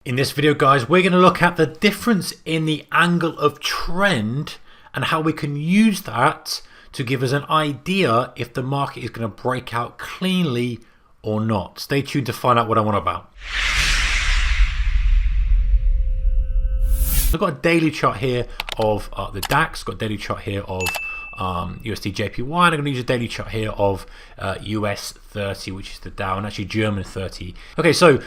In this video, guys, we're going to look at the difference in the angle of trend and how we can use that to give us an idea if the market is going to break out cleanly or not. Stay tuned to find out what I'm on about. I've got a daily chart here of the DAX, got a daily chart here of USD JPY, and I'm going to use a daily chart here of US 30, which is the Dow, and actually German 30. Okay, so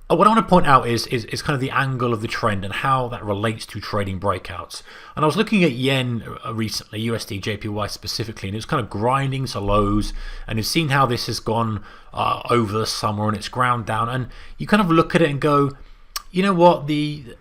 what I want to point out is kind of the angle of the trend and how that relates to trading breakouts. And I was looking at yen recently, USD JPY specifically, and it was kind of grinding to lows, and you've seen how this has gone over the summer and it's ground down, and you kind of look at it and go, you know what, the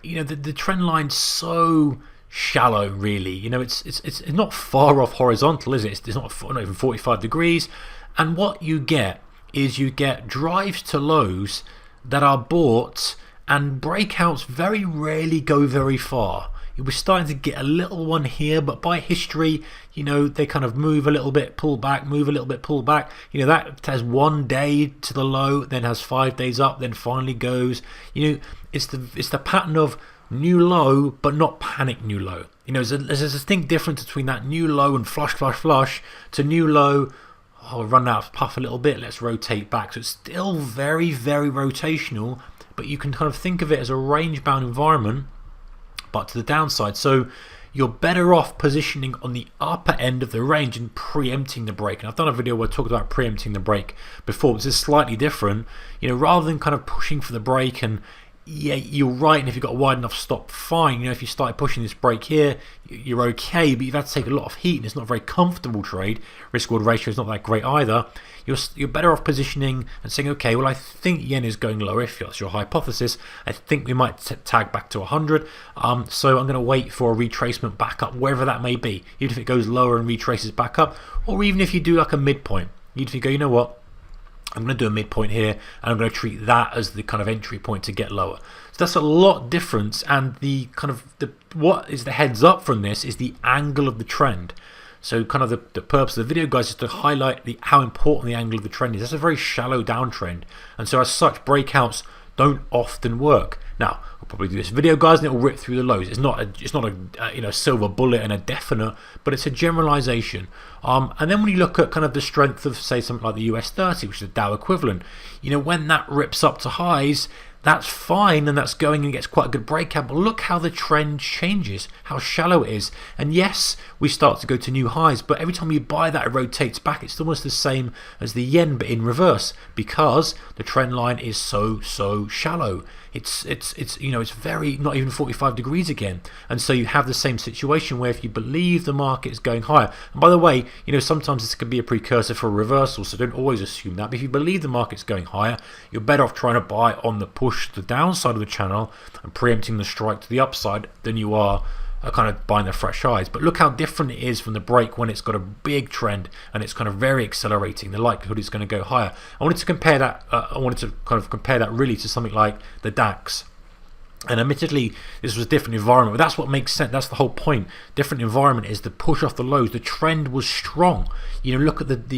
trend line's so shallow, really. You know, it's not far off horizontal, is it? It's not even 45 degrees, and what you get is you get drives to lows that are bought, and breakouts very rarely go very far. We're starting to get a little one here, but by history, you know, they kind of move a little bit, pull back, move a little bit, pull back. You know, that has one day to the low, then has 5 days up, then finally goes. You know, it's the pattern of new low, but not panic new low. You know, there's a distinct difference between that new low and flush to new low. Oh, run out of puff a little bit, let's rotate back. So it's still very, very rotational, but you can kind of think of it as a range-bound environment, but to the downside. So you're better off positioning on the upper end of the range and preempting the break. And I've done a video where I talked about preempting the break before. This is slightly different. You know, rather than kind of pushing for the break, and yeah, you're right, and if you've got a wide enough stop, fine. You know, if you start pushing this break here, you're okay, but you've had to take a lot of heat, and it's not a very comfortable trade. Risk-reward ratio is not that great either. You're better off positioning and saying, okay, well, I think yen is going lower. If that's your hypothesis, I think we might tag back to 100. So I'm going to wait for a retracement back up, wherever that may be, even if it goes lower and retraces back up, or even if you do like a midpoint. Even if you go, you know what, I'm going to do a midpoint here, and I'm going to treat that as the kind of entry point to get lower. So that's a lot difference, and the kind of what is the heads up from this is the angle of the trend. So kind of the purpose of the video, guys, is to highlight how important the angle of the trend is. That's a very shallow downtrend, and so as such, breakouts don't often work. Now, I'll probably do this video, guys, and it will rip through the lows. It's not a silver bullet and a definite, but it's a generalization. And then when you look at kind of the strength of, say, something like the US 30, which is the Dow equivalent, you know, when that rips up to highs, that's fine, and that's going and gets quite a good breakout, but look how the trend changes, how shallow it is. And yes, we start to go to new highs, but every time you buy that, it rotates back. It's almost the same as the yen, but in reverse, because the trend line is so shallow. It's you know, it's very, not even 45 degrees again. And so you have the same situation where if you believe the market is going higher, and by the way, you know, sometimes this can be a precursor for a reversal, so don't always assume that. But if you believe the market's going higher, you're better off trying to buy on the push to the downside of the channel and preempting the strike to the upside than you are kind of buying the fresh highs. But look how different it is from the break when it's got a big trend and it's kind of very accelerating. The likelihood it's going to go higher. I wanted to compare that. Compare that really to something like the DAX. And admittedly, this was a different environment, but that's what makes sense. That's the whole point. Different environment is the push off the lows. The trend was strong. You know, look at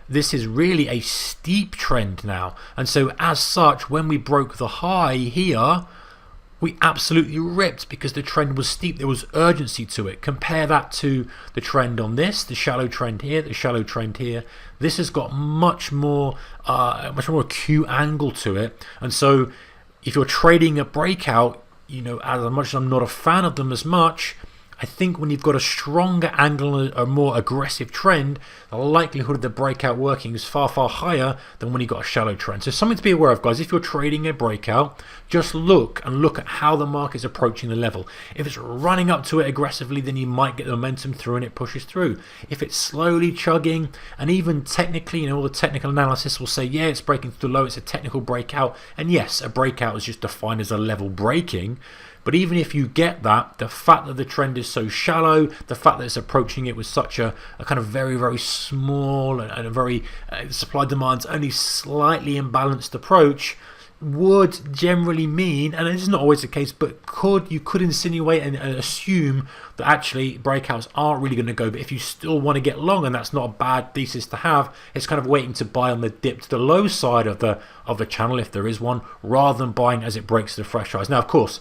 this is really a steep trend now. And so as such, when we broke the high here, we absolutely ripped because the trend was steep. There was urgency to it. Compare that to the trend on this, the shallow trend here, the shallow trend here. This has got much more acute angle to it. And so if you're trading a breakout, you know, as much as I'm not a fan of them as much, I think when you've got a stronger angle, a more aggressive trend, the likelihood of the breakout working is far higher than when you've got a shallow trend. So something to be aware of, guys. If you're trading a breakout, just look at how the market's approaching the level. If it's running up to it aggressively, then you might get the momentum through and it pushes through. If it's slowly chugging, and even technically, you know, all the technical analysis will say, yeah, it's breaking through the low, it's a technical breakout. And yes, a breakout is just defined as a level breaking. But even if you get that, the fact that the trend is so shallow, the fact that it's approaching it with such a kind of very small and a very supply demand's only slightly imbalanced approach, would generally mean, and this is not always the case, but you could insinuate and assume that actually breakouts aren't really going to go. But if you still want to get long, and that's not a bad thesis to have, it's kind of waiting to buy on the dip to the low side of the channel, if there is one, rather than buying as it breaks to the fresh highs. Now, of course,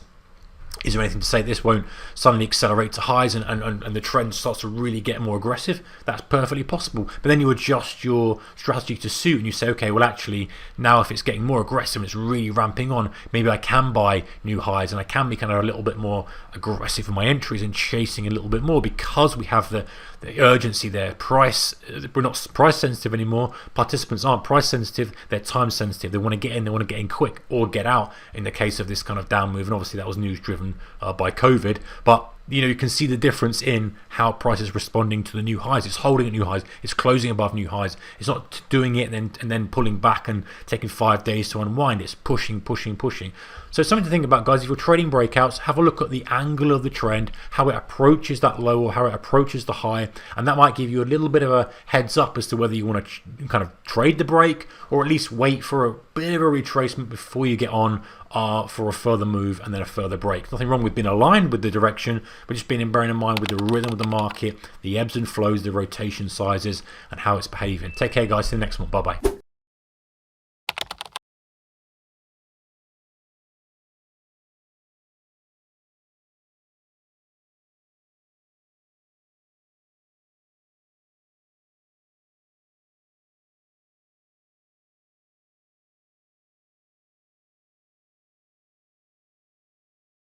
is there anything to say this won't suddenly accelerate to highs and the trend starts to really get more aggressive? That's perfectly possible. But then you adjust your strategy to suit and you say, okay, well actually now if it's getting more aggressive and it's really ramping on, maybe I can buy new highs and I can be kind of a little bit more aggressive in my entries and chasing a little bit more, because we have the urgency there. We're not price sensitive anymore. Participants aren't price sensitive, they're time sensitive. They want to get in, they want to get in quick or get out in the case of this kind of down move. And obviously that was news driven by COVID, but you can see the difference in how price is responding to the new highs. It's holding at new highs, it's closing above new highs, it's not doing it and then pulling back and taking 5 days to unwind. It's pushing. So it's something to think about, guys. If you're trading breakouts, have a look at the angle of the trend, how it approaches that low or how it approaches the high, and that might give you a little bit of a heads up as to whether you want to kind of trade the break or at least wait for a bit of a retracement before you get on for a further move and then a further break. Nothing wrong with being aligned with the direction, but just bearing in mind with the rhythm of the market, the ebbs and flows, the rotation sizes, and how it's behaving. Take care, guys. See you next one. Bye bye.